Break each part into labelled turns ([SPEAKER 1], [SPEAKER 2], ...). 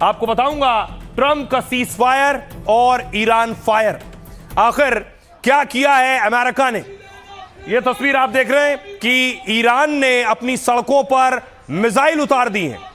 [SPEAKER 1] आपको बताऊंगा ट्रंप का सीज फायर और ईरान फायर, आखिर क्या किया है अमेरिका ने। यह तस्वीर आप देख रहे हैं कि ईरान ने अपनी सड़कों पर मिसाइल उतार दी हैं।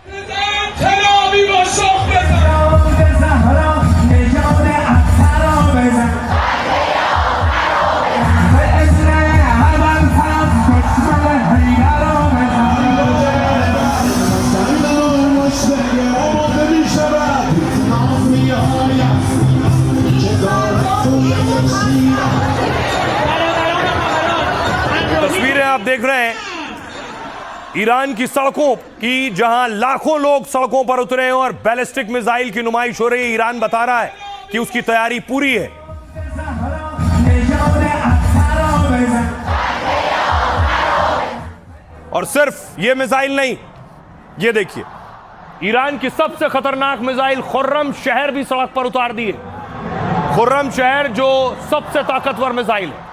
[SPEAKER 1] तस्वीरें आप देख रहे हैं ईरान की सड़कों की, जहां लाखों लोग सड़कों पर उतरे हैं और बैलिस्टिक मिसाइल की नुमाइश हो रही है। ईरान बता रहा है कि उसकी तैयारी पूरी है। और सिर्फ यह मिसाइल नहीं, यह देखिए ईरान की सबसे खतरनाक मिसाइल खुर्रम शहर भी सड़क पर उतार दी है। खुर्रम शहर जो सबसे ताकतवर मिसाइल है।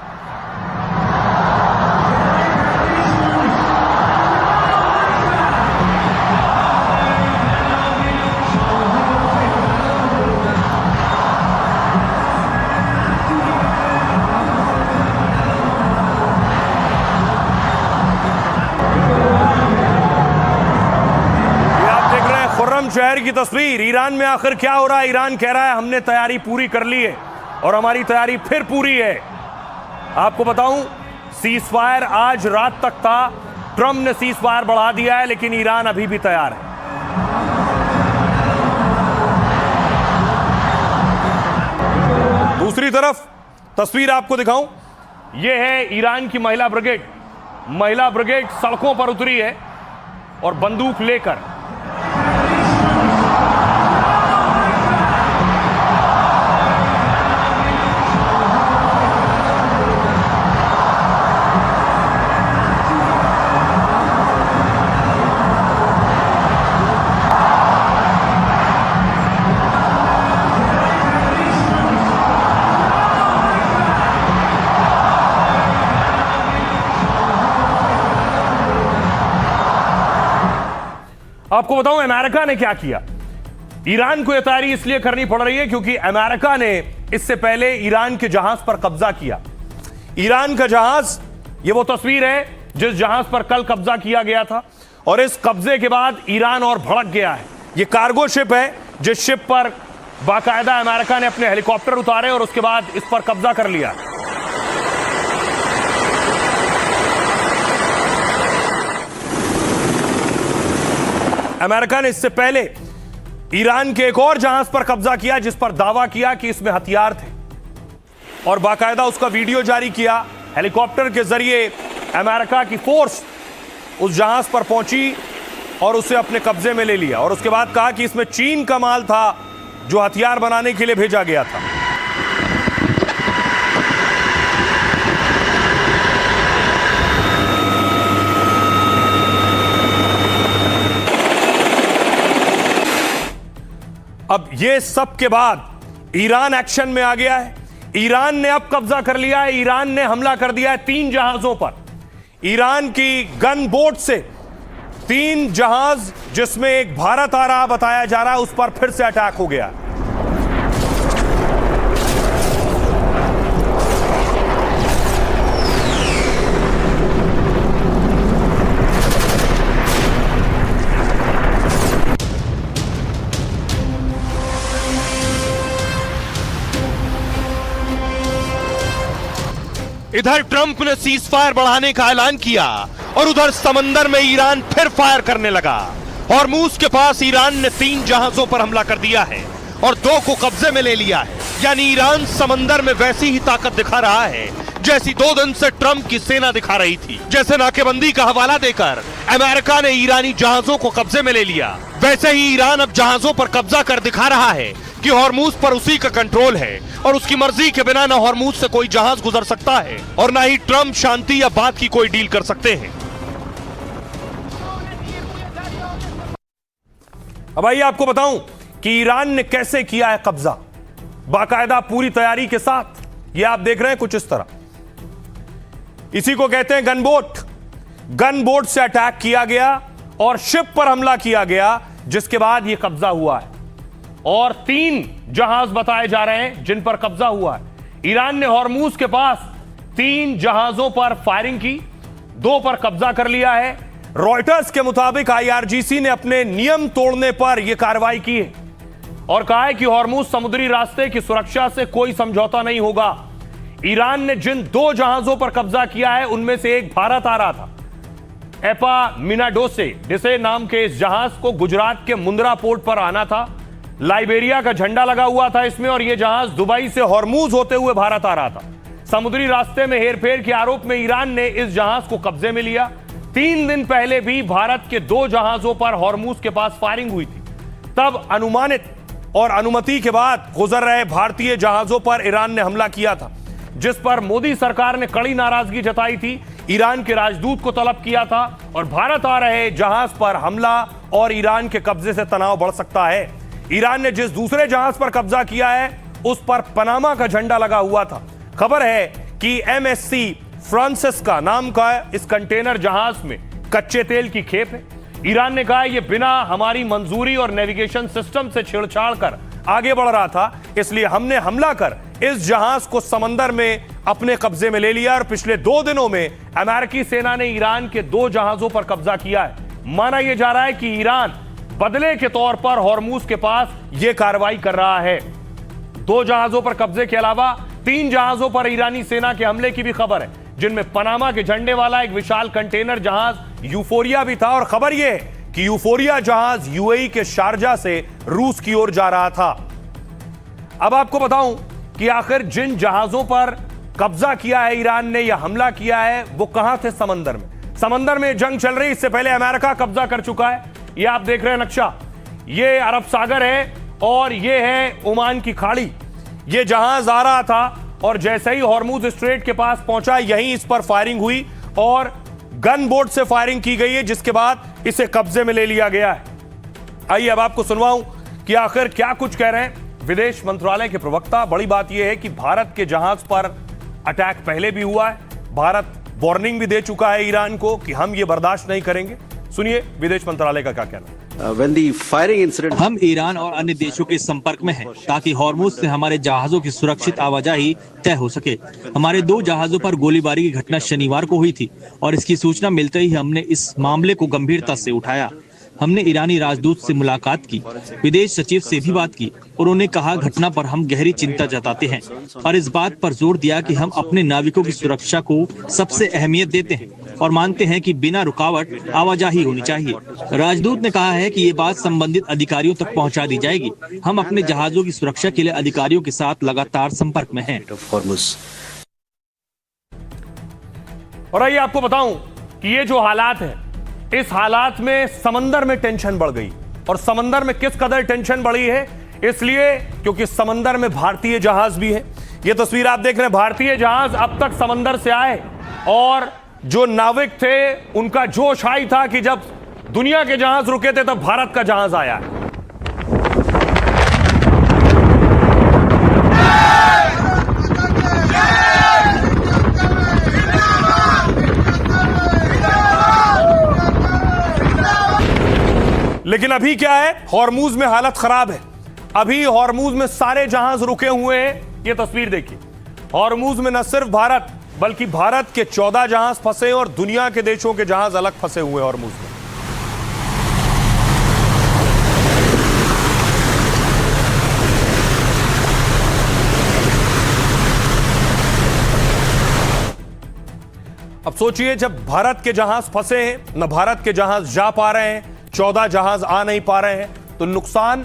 [SPEAKER 1] खुर्रम शहर की तस्वीर। ईरान में आखिर क्या हो रहा है? ईरान कह रहा है हमने तैयारी पूरी कर ली है और हमारी तैयारी फिर पूरी है। आपको बताऊं, सीज फायर आज रात तक था, ट्रंप ने सीज फायर बढ़ा दिया है, लेकिन ईरान अभी भी तैयार है। दूसरी तरफ तस्वीर आपको दिखाऊं, यह है ईरान की महिला ब्रिगेड। महिला ब्रिगेड सड़कों पर उतरी है और बंदूक लेकर। आपको बताऊं अमेरिका ने क्या किया। ईरान को यह तैयारी इसलिए करनी पड़ रही है क्योंकि अमेरिका ने इससे पहले ईरान के जहाज पर कब्जा किया। ईरान का जहाज, यह वो तस्वीर है जिस जहाज पर कल कब्जा किया गया था, और इस कब्जे के बाद ईरान और भड़क गया है। यह कार्गो शिप है जिस शिप पर बाकायदा अमेरिका ने अपने हेलीकॉप्टर उतारे और उसके बाद इस पर कब्जा कर लिया। अमेरिका ने इससे पहले ईरान के एक और जहाज पर कब्जा किया जिस पर दावा किया कि इसमें हथियार थे, और बाकायदा उसका वीडियो जारी किया। हेलीकॉप्टर के जरिए अमेरिका की फोर्स उस जहाज पर पहुंची और उसे अपने कब्जे में ले लिया, और उसके बाद कहा कि इसमें चीन का माल था जो हथियार बनाने के लिए भेजा गया था। अब ये सब के बाद ईरान एक्शन में आ गया है। ईरान ने अब कब्जा कर लिया है। ईरान ने हमला कर दिया है 3 जहाजों पर। ईरान की गन बोट से 3 जहाज, जिसमें एक भारत आ रहा बताया जा रहा है, उस पर फिर से अटैक हो गया।
[SPEAKER 2] इधर ट्रंप ने सीज फायर बढ़ाने का ऐलान किया और उधर समंदर में ईरान फिर फायर करने लगा। हॉर्मूज के पास ईरान ने 3 जहाजों पर हमला कर दिया है और 2 को कब्जे में ले लिया है। यानी ईरान समंदर में वैसी ही ताकत दिखा रहा है जैसी 2 दिन से ट्रंप की सेना दिखा रही थी। जैसे नाकेबंदी का हवाला देकर अमेरिका ने ईरानी जहाजों को कब्जे में ले लिया, वैसे ही ईरान अब जहाजों पर कब्जा कर दिखा रहा है कि हॉर्मूज पर उसी का कंट्रोल है और उसकी मर्जी के बिना ना हॉर्मूज से कोई जहाज गुजर सकता है और ना ही ट्रंप शांति या बात की कोई डील कर सकते हैं।
[SPEAKER 1] अब आइए आपको बताऊं कि ईरान ने कैसे किया है कब्जा, बाकायदा पूरी तैयारी के साथ। ये आप देख रहे हैं कुछ इस तरह, इसी को कहते हैं गनबोट। गनबोट से अटैक किया गया और शिप पर हमला किया गया, जिसके बाद यह कब्जा हुआ है। और 3 जहाज बताए जा रहे हैं जिन पर कब्जा हुआ है। ईरान ने हॉर्मूज के पास 3 जहाजों पर फायरिंग की, 2 पर कब्जा कर लिया है। रॉयटर्स के मुताबिक IRGC ने अपने नियम तोड़ने पर यह कार्रवाई की है और कहा है कि हॉर्मूज समुद्री रास्ते की सुरक्षा से कोई समझौता नहीं होगा। ईरान ने जिन 2 जहाजों पर कब्जा किया है उनमें से एक भारत आ रहा था। एपामिनाडोसे नाम के इस जहाज को गुजरात के मुंद्रा पोर्ट पर आना था। लाइबेरिया का झंडा लगा हुआ था इसमें और यह जहाज दुबई से हॉर्मूज होते हुए भारत आ रहा था। समुद्री रास्ते में हेरफेर के आरोप में ईरान ने इस जहाज को कब्जे में लिया। 3 दिन पहले भी भारत के 2 जहाजों पर हॉर्मूज के पास फायरिंग हुई थी। तब अनुमानित और अनुमति के बाद गुजर रहे भारतीय जहाजों पर ईरान ने हमला किया था, जिस पर मोदी सरकार ने कड़ी नाराजगी जताई थी, ईरान के राजदूत को तलब किया था और भारत आ रहे जहाज पर हमला और ईरान के कब्जे से तनाव बढ़ सकता है। ईरान ने जिस दूसरे जहाज पर कब्जा किया है उस पर पनामा का झंडा लगा हुआ था। खबर है कि MSC फ्रांसिस्का नाम का इस कंटेनर जहाज में कच्चे तेल की खेप है। ईरान ने कहा यह बिना हमारी मंजूरी और नेविगेशन सिस्टम से छेड़छाड़ कर आगे बढ़ रहा था, इसलिए हमने हमला कर इस जहाज को समंदर में अपने कब्जे में ले लिया और पिछले 2 दिनों में अमेरिकी सेना ने ईरान के 2 जहाजों पर कब्जा किया है। माना यह जा रहा है कि ईरान बदले के तौर पर हॉर्मूज के पास यह कार्रवाई कर रहा है। 2 जहाजों पर कब्जे के अलावा 3 जहाजों पर ईरानी सेना के हमले की भी खबर है, जिनमें पनामा के झंडे वाला एक विशाल कंटेनर जहाज यूफोरिया भी था। और खबर यह है कि यूफोरिया जहाज UAE के शारजा से रूस की ओर जा रहा था। अब आपको बताऊं कि आखिर जिन जहाजों पर कब्जा किया है ईरान ने या हमला किया है वो कहां थे। समंदर में जंग चल रही। इससे पहले अमेरिका कब्जा कर चुका है। ये आप देख रहे हैं नक्शा, ये अरब सागर है और ये है ओमान की खाड़ी। ये जहाज आ रहा था और जैसे ही हॉर्मूज स्ट्रेट के पास पहुंचा यहीं इस पर फायरिंग हुई और गन बोट से फायरिंग की गई है, जिसके बाद इसे कब्जे में ले लिया गया है। आइए अब आपको सुनवाऊं कि आखिर क्या कुछ कह रहे हैं विदेश मंत्रालय के प्रवक्ता। बड़ी बात यह है कि भारत के जहाज पर अटैक पहले भी हुआ है। भारत वार्निंग भी दे चुका है ईरान को कि हम ये बर्दाश्त नहीं करेंगे। सुनिए विदेश मंत्रालय का क्या कहना है।
[SPEAKER 3] हम ईरान और अन्य देशों के संपर्क में हैं ताकि हॉर्मूज से हमारे जहाजों की सुरक्षित आवाजाही तय हो सके। हमारे 2 जहाजों पर गोलीबारी की घटना शनिवार को हुई थी और इसकी सूचना मिलते ही हमने इस मामले को गंभीरता से उठाया। हमने ईरानी राजदूत से मुलाकात की, विदेश सचिव से भी बात की। उन्होंने कहा घटना पर हम गहरी चिंता जताते हैं और इस बात पर जोर दिया कि हम अपने नाविकों की सुरक्षा को सबसे अहमियत देते हैं और मानते हैं कि बिना रुकावट आवाजाही होनी चाहिए। राजदूत ने कहा है कि ये बात संबंधित अधिकारियों तक पहुंचा दी जाएगी। हम अपने जहाजों की सुरक्षा के लिए अधिकारियों के साथ लगातार संपर्क में हैं।
[SPEAKER 1] और आइए आपको बताऊं कि ये जो हालात है, इस हालात में समंदर में टेंशन बढ़ गई। और समंदर में किस कदर टेंशन बढ़ी है, इसलिए क्योंकि समंदर में भारतीय जहाज भी है। ये तस्वीर आप देख रहे हैं, भारतीय जहाज अब तक समंदर से आए और जो नाविक थे उनका जोश हाई था कि जब दुनिया के जहाज रुके थे तब भारत का जहाज आया है। लेकिन अभी क्या है, हॉर्मूज में हालत खराब है। अभी हॉर्मूज में सारे जहाज रुके हुए हैं। ये तस्वीर देखिए, हॉर्मूज में न सिर्फ भारत बल्कि भारत के 14 जहाज फंसे और दुनिया के देशों के जहाज अलग फंसे हुए हॉर्मूज में। अब सोचिए, जब भारत के जहाज फंसे हैं, न भारत के जहाज जा पा रहे हैं, 14 जहाज आ नहीं पा रहे हैं, तो नुकसान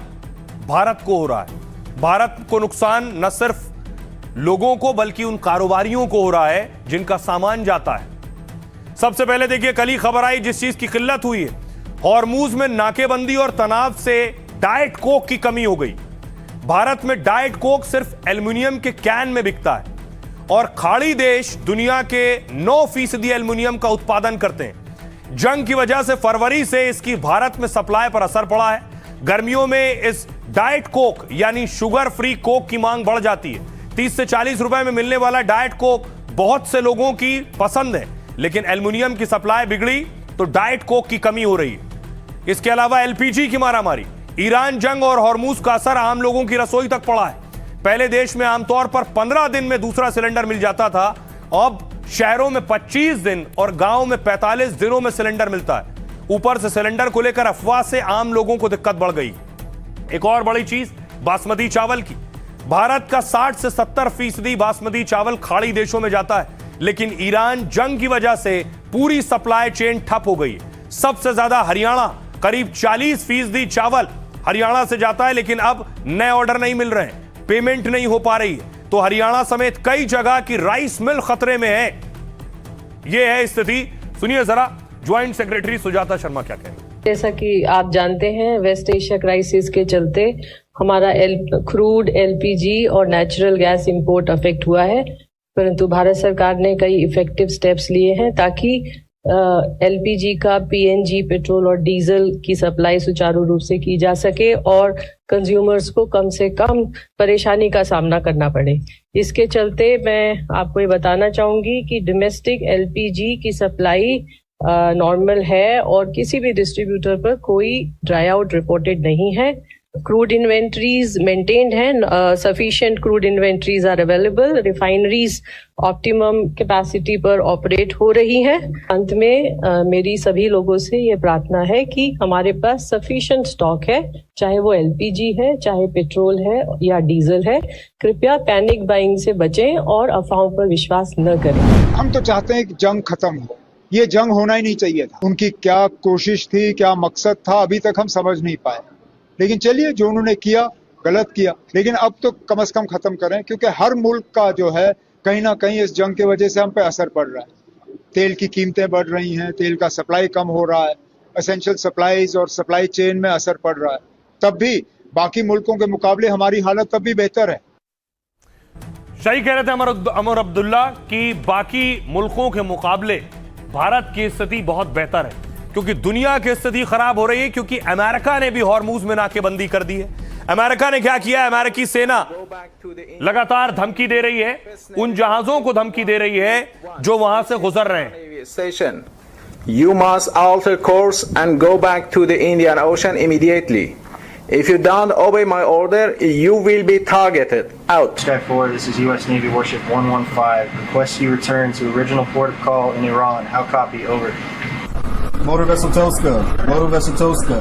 [SPEAKER 1] भारत को हो रहा है। भारत को नुकसान न सिर्फ लोगों को बल्कि उन कारोबारियों को हो रहा है जिनका सामान जाता है। सबसे पहले देखिए, कल ही खबर आई जिस चीज की किल्लत हुई है, हॉर्मूज में नाकेबंदी और तनाव से डाइट कोक की कमी हो गई। भारत में डाइट कोक सिर्फ एल्युमिनियम के कैन में बिकता है और खाड़ी देश दुनिया के 9% एल्युमिनियम का उत्पादन करते हैं। जंग की वजह से फरवरी से इसकी भारत में सप्लाई पर असर पड़ा है। गर्मियों में इस डाइट कोक यानी शुगर फ्री कोक की मांग बढ़ जाती है। 30 से 40 रुपए में मिलने वाला डाइट कोक बहुत से लोगों की पसंद है, लेकिन एल्युमिनियम की सप्लाई बिगड़ी तो डाइट कोक की कमी हो रही है। इसके अलावा LPG की मारामारी, ईरान जंग और हॉर्मूज का असर आम लोगों की रसोई तक पड़ा है। पहले देश में आमतौर पर 15 दिन में दूसरा सिलेंडर मिल जाता था, अब शहरों में 25 दिन और गांव में 45 दिनों में सिलेंडर मिलता है। ऊपर से सिलेंडर को लेकर अफवाह से आम लोगों को दिक्कत बढ़ गई। एक और बड़ी चीज बासमती चावल की। भारत का 60 से 70% बासमती चावल खाड़ी देशों में जाता है, लेकिन ईरान जंग की वजह से पूरी सप्लाई चेन ठप हो गई है। सबसे ज्यादा हरियाणा, करीब 40% चावल हरियाणा से जाता है, लेकिन अब नए ऑर्डर नहीं मिल रहे हैं, पेमेंट नहीं हो पा रही है, तो हरियाणा समेत कई जगह की राइस मिल खतरे में है। यह है स्थिति। सुनिए जरा ज्वाइंट सेक्रेटरी सुजाता शर्मा क्या कह रहे हैं।
[SPEAKER 4] जैसा कि आप जानते हैं, वेस्ट एशिया क्राइसिस के चलते हमारा क्रूड, एलपीजी और नेचुरल गैस इंपोर्ट अफेक्ट हुआ है, परंतु भारत सरकार ने कई इफेक्टिव स्टेप्स लिए हैं ताकि एलपीजी का पीएनजी, पेट्रोल और डीजल की सप्लाई सुचारू रूप से की जा सके और कंज्यूमर्स को कम से कम परेशानी का सामना करना पड़े। इसके चलते मैं आपको ये बताना चाहूंगी कि डोमेस्टिक एलपीजी की सप्लाई नॉर्मल है और किसी भी डिस्ट्रीब्यूटर पर कोई ड्राई आउट रिपोर्टेड नहीं है। क्रूड इन्वेंट्रीज मेंटेन्ड हैं, sufficient crude inventories are available, refineries optimum capacity पर ऑपरेट हो रही हैं। अंत में मेरी सभी लोगों से ये प्रार्थना है कि हमारे पास सफिशिएंट स्टॉक है, चाहे वो एलपीजी है, चाहे पेट्रोल है या डीजल है। कृपया पैनिक बाइंग से बचें और अफवाहों पर विश्वास न करें।
[SPEAKER 5] हम तो चाहते हैं कि जंग खत्म हो, ये जंग होना ही नहीं चाहिए था। उनकी क्या कोशिश थी, क्या मकसद था, अभी तक हम समझ नहीं पाए, लेकिन चलिए जो उन्होंने किया गलत किया, लेकिन अब तो कम से कम खत्म करें, क्योंकि हर मुल्क का जो है कहीं ना कहीं इस जंग की वजह से हम पे असर पड़ रहा है। तेल की कीमतें बढ़ रही हैं, तेल का सप्लाई कम हो रहा है, एसेंशियल सप्लाईज और सप्लाई चेन में असर पड़ रहा है। तब भी बाकी मुल्कों के मुकाबले हमारी हालत तब भी बेहतर है।
[SPEAKER 1] सही कह रहे थे अमर अब्दुल्ला कि बाकी मुल्कों के मुकाबले भारत की स्थिति बहुत बेहतर है, क्योंकि दुनिया की स्थिति खराब हो रही है, क्योंकि अमेरिका ने भी हॉर्मूज में नाकेबंदी कर दी है। अमेरिका ने क्या किया? अमेरिकी सेना लगातार धमकी दे रही है, उन जहाजों को धमकी दे रही है जो वहां से गुजर रहे हैं।
[SPEAKER 6] You must alter course and go back to the Indian Ocean immediately. If you don't obey my order, you will be targeted. Out.
[SPEAKER 7] Sky 4, this is U.S. Navy Warship 115. Request you return to original port of call in Iran. How copy? Over.
[SPEAKER 8] Motor Vessel Toska. Motor Vessel Toska.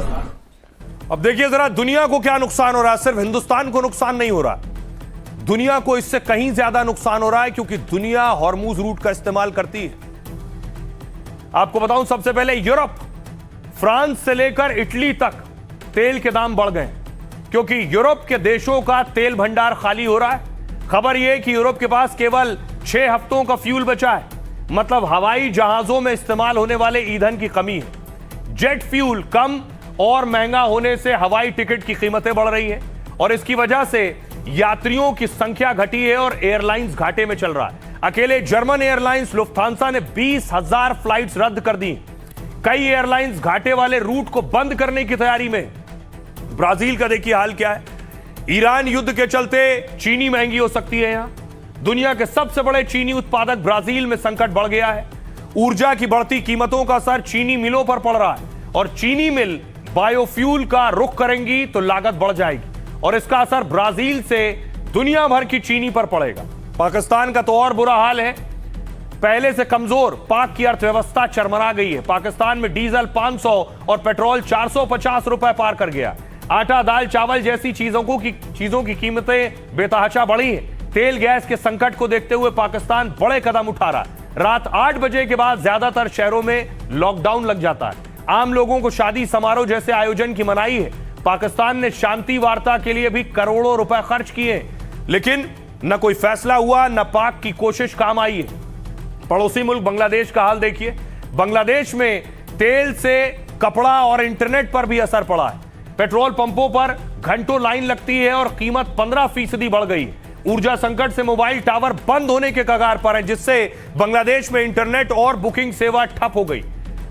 [SPEAKER 1] अब देखिए जरा दुनिया को क्या नुकसान हो रहा है। सिर्फ हिंदुस्तान को नुकसान नहीं हो रहा, दुनिया को इससे कहीं ज्यादा नुकसान हो रहा है, क्योंकि दुनिया हॉर्मूज रूट का इस्तेमाल करती है। आपको बताऊं, सबसे पहले यूरोप, फ्रांस से लेकर इटली तक तेल के दाम बढ़ गए, क्योंकि यूरोप के देशों का तेल भंडार खाली हो रहा है। खबर यह कि यूरोप के पास केवल 6 हफ्तों का फ्यूल बचा है, मतलब हवाई जहाजों में इस्तेमाल होने वाले ईंधन की कमी है। जेट फ्यूल कम और महंगा होने से हवाई टिकट की कीमतें बढ़ रही है और इसकी वजह से यात्रियों की संख्या घटी है और एयरलाइंस घाटे में चल रहा है। अकेले जर्मन एयरलाइंस लुफ्थांसा ने 20,000 फ्लाइट्स रद्द कर दी। कई एयरलाइंस घाटे वाले रूट को बंद करने की तैयारी में। ब्राजील का देखिए हाल क्या है। ईरान युद्ध के चलते चीनी महंगी हो सकती है। यहां दुनिया के सबसे बड़े चीनी उत्पादक ब्राजील में संकट बढ़ गया है। ऊर्जा की बढ़ती कीमतों का असर चीनी मिलों पर पड़ रहा है और चीनी मिल बायोफ्यूल का रुख करेंगी तो लागत बढ़ जाएगी और इसका असर ब्राजील से दुनिया भर की चीनी पर पड़ेगा। पाकिस्तान का तो और बुरा हाल है। पहले से कमजोर पाक की अर्थव्यवस्था चरमरा गई है। पाकिस्तान में डीजल 500 और पेट्रोल 450 रुपए पार कर गया। आटा, दाल, चावल जैसी चीजों की कीमतें बेतहाशा बढ़ी हैं। तेल गैस के संकट को देखते हुए पाकिस्तान बड़े कदम उठा रहा है। रात 8 बजे के बाद ज्यादातर शहरों में लॉकडाउन लग जाता है। आम लोगों को शादी समारोह जैसे आयोजन की मनाही है। पाकिस्तान ने शांति वार्ता के लिए भी करोड़ों रुपए खर्च किए, लेकिन न कोई फैसला हुआ, न पाक की कोशिश काम आई है। पड़ोसी मुल्क बांग्लादेश का हाल देखिए। बांग्लादेश में तेल से कपड़ा और इंटरनेट पर भी असर पड़ा है। पेट्रोल पंपों पर घंटों लाइन लगती है और कीमत 15% बढ़ गई। ऊर्जा संकट से मोबाइल टावर बंद होने के कगार पर हैं, जिससे बांग्लादेश में इंटरनेट और बुकिंग सेवा ठप हो गई।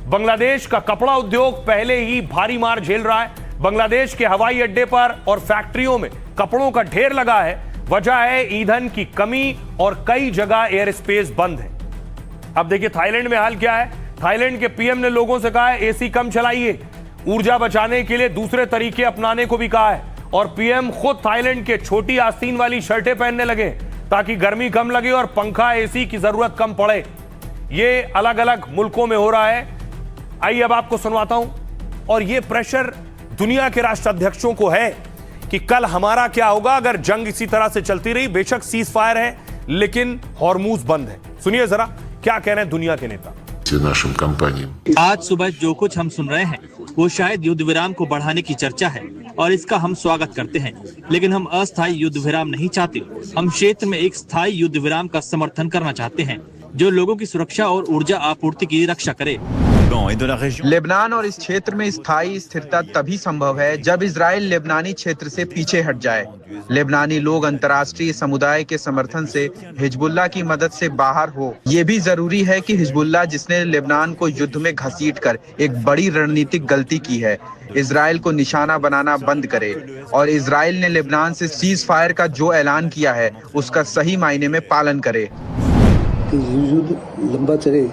[SPEAKER 1] बांग्लादेश का कपड़ा उद्योग पहले ही भारी मार झेल रहा है। बांग्लादेश के हवाई अड्डे पर और फैक्ट्रियों में कपड़ों का ढेर लगा है। वजह है ईंधन की कमी और कई जगह एयर स्पेस बंद है। अब देखिए थाईलैंड में हाल क्या है। थाईलैंड के पीएम ने लोगों से कहा है एसी कम चलाइए ऊर्जा बचाने के लिए दूसरे तरीके अपनाने को भी कहा है और पीएम खुद थाईलैंड के छोटी आस्तीन वाली शर्टें पहनने लगे ताकि गर्मी कम लगे और पंखा एसी की जरूरत कम पड़े। ये अलग अलग मुल्कों में हो रहा है। आइए अब आपको सुनवाता हूं। और ये प्रेशर दुनिया के राष्ट्राध्यक्षों को है कि कल हमारा क्या होगा अगर जंग इसी तरह से चलती रही। बेशक सीज फायर है लेकिन हॉर्मूज बंद है। सुनिए जरा क्या कह रहे हैं दुनिया के नेता।
[SPEAKER 3] आज सुबह जो कुछ हम सुन रहे हैं वो शायद युद्ध विराम को बढ़ाने की चर्चा है और इसका हम स्वागत करते हैं, लेकिन हम अस्थायी युद्ध विराम नहीं चाहते। हम क्षेत्र में एक स्थायी युद्ध विराम का समर्थन करना चाहते हैं जो लोगों की सुरक्षा और ऊर्जा आपूर्ति की रक्षा करे।
[SPEAKER 9] लेबनान और इस क्षेत्र में स्थायी स्थिरता तभी संभव है जब इजराइल लेबनानी क्षेत्र से पीछे हट जाए। लेबनानी लोग अंतर्राष्ट्रीय समुदाय के समर्थन से हिजबुल्लाह की मदद से बाहर हो। ये भी जरूरी है कि हिजबुल्लाह जिसने लेबनान को युद्ध में घसीटकर एक बड़ी रणनीतिक गलती की है, इजराइल को निशाना बनाना बंद करे और इजराइल ने लेबनान से सीज फायर का जो ऐलान किया है उसका सही मायने में पालन करे।
[SPEAKER 10] युद्ध लंबा चले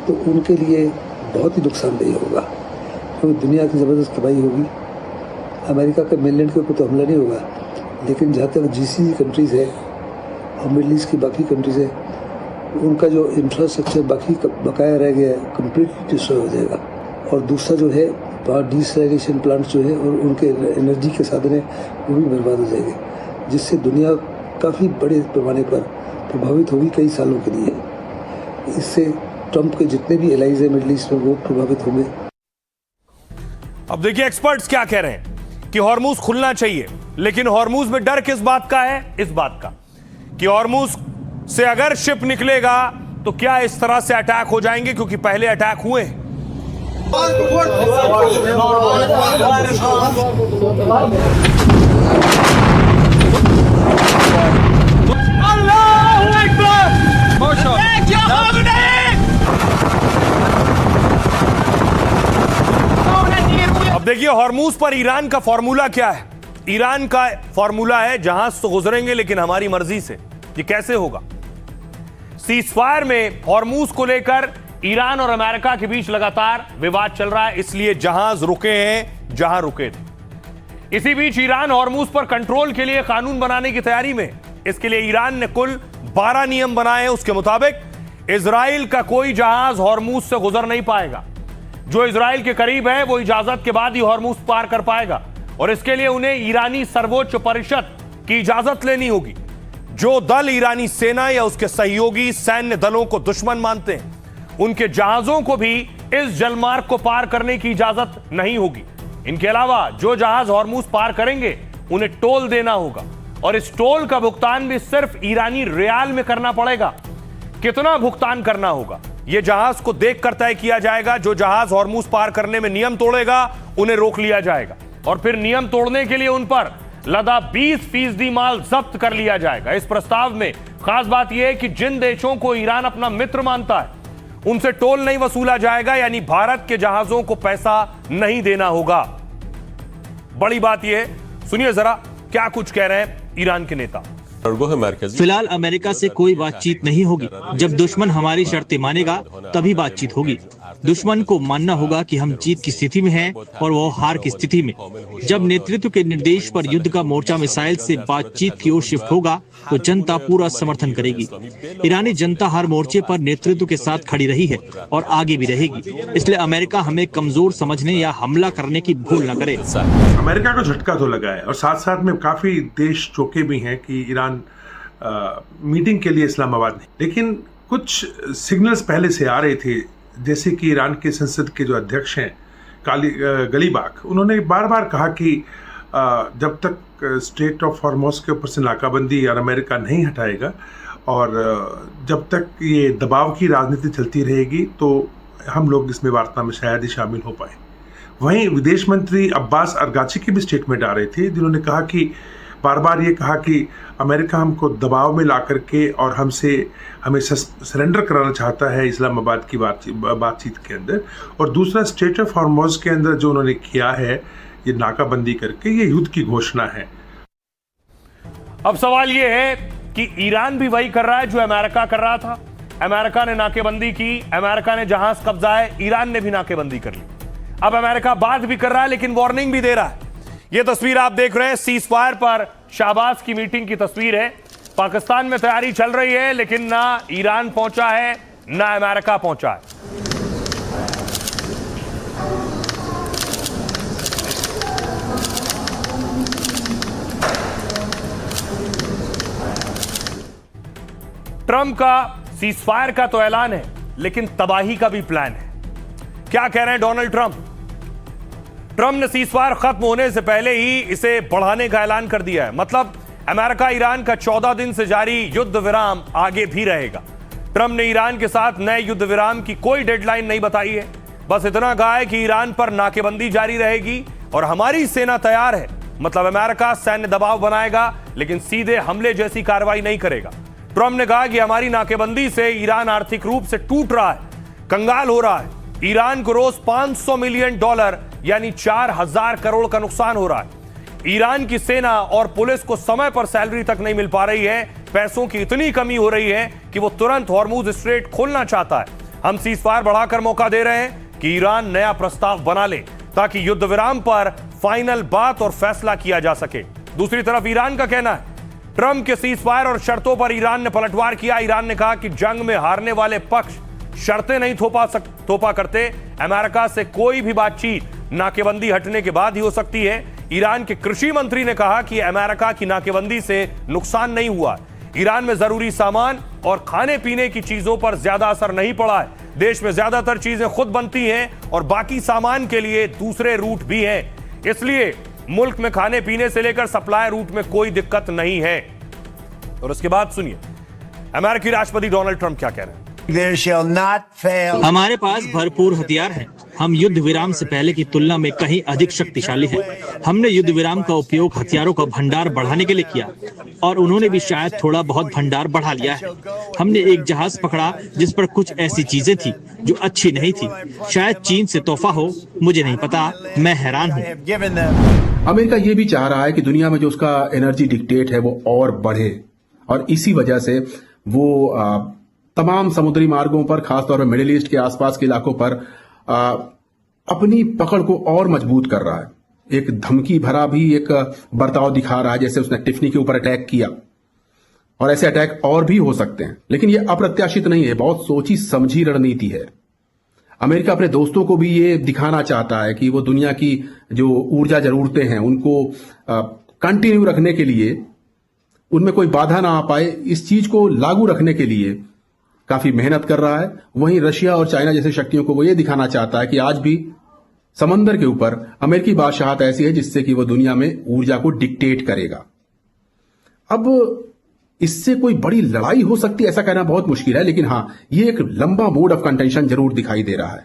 [SPEAKER 10] तो उनके लिए बहुत ही नुकसानदेह होगा, क्योंकि दुनिया की ज़बरदस्त तबाही होगी। अमेरिका के मेनलैंड के ऊपर तो हमला नहीं होगा, लेकिन जहाँ तक जीसीसी कंट्रीज़ है और मिडल ईस्ट की बाकी कंट्रीज़ है, उनका जो इंफ्रास्ट्रक्चर बाकी बकाया रह गया है कम्प्लीटली डिस्ट्रॉय हो जाएगा। और दूसरा जो है बाहर डिसैलिनेशन प्लांट जो है और उनके एनर्जी के साधन है वो भी बर्बाद हो जाएंगे, जिससे दुनिया काफ़ी बड़े पैमाने पर प्रभावित होगी कई सालों के लिए। इससे ट्रंप के जितने भी एलाइज है मिडिल ईस्ट में वो प्रभावित होंगे।
[SPEAKER 1] अब देखिए एक्सपर्ट्स क्या कह रहे हैं कि हॉर्मूज खुलना चाहिए, लेकिन हॉर्मूज में डर किस बात का है? इस बात का कि हॉर्मूज से अगर शिप निकलेगा तो क्या इस तरह से अटैक हो जाएंगे, क्योंकि पहले अटैक हुए हैं। अब देखिए हॉर्मूज पर ईरान का फॉर्मूला क्या है। ईरान का फॉर्मूला है जहाज तो गुजरेंगे लेकिन हमारी मर्जी से। ये कैसे होगा? सीजफायर में हॉर्मूज को लेकर ईरान और अमेरिका के बीच लगातार विवाद चल रहा है, इसलिए जहाज रुके हैं जहां रुके थे। इसी बीच ईरान हॉर्मूज पर कंट्रोल के लिए कानून बनाने की तैयारी में। इसके लिए ईरान ने कुल 12 नियम बनाए हैं। उसके मुताबिक इजराइल का कोई जहाज हॉर्मूज से गुजर नहीं पाएगा। जो इजराइल के करीब है वो इजाजत के बाद ही हॉर्मूज पार कर पाएगा और इसके लिए उन्हें ईरानी सर्वोच्च परिषद की इजाजत लेनी होगी। जो दल ईरानी सेना या उसके सहयोगी सैन्य दलों को दुश्मन मानते हैं उनके जहाजों को भी इस जलमार्ग को पार करने की इजाजत नहीं होगी। इनके अलावा जो जहाज हॉर्मूज पार करेंगे उन्हें टोल देना होगा और इस टोल का भुगतान भी सिर्फ ईरानी रियाल में करना पड़ेगा। कितना भुगतान करना होगा यह जहाज को देखकर तय किया जाएगा। जो जहाज हॉर्मूज पार करने में नियम तोड़ेगा उन्हें रोक लिया जाएगा और फिर नियम तोड़ने के लिए उन पर लदा 20% माल जब्त कर लिया जाएगा। इस प्रस्ताव में खास बात यह है कि जिन देशों को ईरान अपना मित्र मानता है उनसे टोल नहीं वसूला जाएगा, यानी भारत के जहाजों को पैसा नहीं देना होगा। बड़ी बात यह है, सुनिए जरा क्या कुछ कह रहे हैं ईरान के नेता।
[SPEAKER 3] फिलहाल अमेरिका से कोई बातचीत नहीं होगी। जब दुश्मन हमारी शर्तें मानेगा तभी बातचीत होगी। दुश्मन को मानना होगा कि हम जीत की स्थिति में हैं और वो हार की स्थिति में। जब नेतृत्व के निर्देश पर युद्ध का मोर्चा मिसाइल से बातचीत की ओर शिफ्ट होगा तो जनता पूरा समर्थन करेगी। ईरानी जनता हर मोर्चे पर नेतृत्व के साथ खड़ी रही है और आगे भी रहेगी। इसलिए अमेरिका हमें कमजोर समझने या हमला करने की भूल न करे।
[SPEAKER 11] अमेरिका को झटका तो लगा है और साथ साथ में काफी देश चौंके भी हैं कि ईरान मीटिंग के लिए इस्लामाबाद नहीं, लेकिन कुछ सिग्नल्स पहले से आ रहे थे, जैसे कि ईरान के संसद के जो अध्यक्ष हैं गलीबाग, उन्होंने बार बार कहा कि जब तक स्ट्रेट ऑफ हॉर्मोज के ऊपर से नाकाबंदी और अमेरिका नहीं हटाएगा और जब तक ये दबाव की राजनीति चलती रहेगी तो हम लोग इसमें वार्ता में शायद ही शामिल हो पाए। वहीं विदेश मंत्री अब्बास अरगाची की भी स्टेटमेंट आ रही थी, जिन्होंने कहा कि बार बार ये कहा कि अमेरिका हमको दबाव में ला करके और हमें सरेंडर कराना चाहता है इस्लामाबाद की बातचीत के अंदर। और दूसरा स्ट्रेट ऑफ हॉर्मोज के अंदर जो उन्होंने किया है ये नाकाबंदी करके, ये युद्ध की घोषणा है।
[SPEAKER 1] अब सवाल ये है कि ईरान भी वही कर रहा है जो अमेरिका कर रहा था। अमेरिका ने नाकेबंदी की, अमेरिका ने जहाज कब्जा है, ईरान ने भी नाकेबंदी कर ली। अब अमेरिका बात भी कर रहा है लेकिन वार्निंग भी दे रहा है। यह तस्वीर आप देख रहे हैं सीज फायर पर शाहबाज की मीटिंग की तस्वीर है। पाकिस्तान में तैयारी चल रही है लेकिन ना ईरान पहुंचा है ना अमेरिका पहुंचा है। ट्रंप का सीज फायर का तो ऐलान है लेकिन तबाही का भी प्लान है। क्या कह रहे हैं डोनाल्ड ट्रंप? ट्रंप ने सीज फायर खत्म होने से पहले ही इसे बढ़ाने का ऐलान कर दिया है। मतलब अमेरिका ईरान का 14 दिन से जारी युद्ध विराम आगे भी रहेगा। ट्रंप ने ईरान के साथ नए युद्ध विराम की कोई डेडलाइन नहीं बताई है, बस इतना कहा है कि ईरान पर नाकेबंदी जारी रहेगी और हमारी सेना तैयार है। मतलब अमेरिका सैन्य दबाव बनाएगा लेकिन सीधे हमले जैसी कार्रवाई नहीं करेगा। ट्रंप ने कहा कि हमारी नाकेबंदी से ईरान आर्थिक रूप से टूट रहा है, कंगाल हो रहा है। ईरान को रोज $500 मिलियन यानी 4000 करोड़ का नुकसान हो रहा है। ईरान की सेना और पुलिस को समय पर सैलरी तक नहीं मिल पा रही है। पैसों की इतनी कमी हो रही है कि वो तुरंत हॉर्मुज स्ट्रेट खोलना चाहता है। हम सीज फायर बढ़ाकर मौका दे रहे हैं कि ईरान नया प्रस्ताव बना ले ताकि युद्ध विराम पर फाइनल बात और फैसला किया जा सके। दूसरी तरफ ईरान का कहना है ट्रंप के सीज फायर और शर्तों पर ईरान ने पलटवार किया। ईरान ने कहा कि जंग में हारने वाले पक्ष शर्तें नहीं थोपा करते। अमेरिका से कोई भी बातचीत नाकेबंदी हटने के बाद ही हो सकती है। ईरान के कृषि मंत्री ने कहा कि अमेरिका की नाकेबंदी से नुकसान नहीं हुआ। ईरान में जरूरी सामान और खाने पीने की चीजों पर ज्यादा असर नहीं पड़ा है। देश में ज्यादातर चीजें खुद बनती हैं और बाकी सामान के लिए दूसरे रूट भी हैं। इसलिए मुल्क में खाने पीने से लेकर सप्लाई रूट में कोई दिक्कत नहीं है। और उसके बाद सुनिए अमेरिकी राष्ट्रपति डोनाल्ड ट्रंप क्या कह रहे हैं।
[SPEAKER 3] हमारे पास भरपूर हथियार हैं। हम युद्ध विराम से पहले की तुलना में कहीं अधिक शक्तिशाली हैं। हमने युद्ध विराम का उपयोग हथियारों का भंडार बढ़ाने के लिए किया और उन्होंने भी शायद थोड़ा बहुत भंडार बढ़ा लिया है। हमने एक जहाज पकड़ा जिस पर कुछ ऐसी चीजें थी जो अच्छी नहीं थी। शायद चीन से तोहफा हो, मुझे नहीं पता। मैं हैरान हूँ।
[SPEAKER 8] अमेरिका ये भी चाह रहा है कि दुनिया में जो उसका एनर्जी डिक्टेट है वो और बढ़े और इसी वजह से वो तमाम समुद्री मार्गों पर, खासतौर पर मिडिल ईस्ट के आसपास के इलाकों पर अपनी पकड़ को और मजबूत कर रहा है। एक धमकी भरा भी एक बर्ताव दिखा रहा है, जैसे उसने टिफनी के ऊपर अटैक किया और ऐसे अटैक और भी हो सकते हैं। लेकिन यह अप्रत्याशित नहीं है, बहुत सोची समझी रणनीति है। अमेरिका अपने दोस्तों को भी ये दिखाना चाहता है कि वो दुनिया की जो ऊर्जा जरूरतें हैं उनको कंटिन्यू रखने के लिए, उनमें कोई बाधा ना आ पाए, इस चीज को लागू रखने के लिए काफी मेहनत कर रहा है। वहीं रशिया और चाइना जैसी शक्तियों को वो ये दिखाना चाहता है कि आज भी समंदर के ऊपर अमेरिकी बादशाहत ऐसी है जिससे कि वो दुनिया में ऊर्जा को डिक्टेट करेगा। अब इससे कोई बड़ी लड़ाई हो सकती है ऐसा कहना बहुत मुश्किल है, लेकिन हाँ, ये एक लंबा मोड ऑफ कंटेंशन जरूर दिखाई दे रहा है।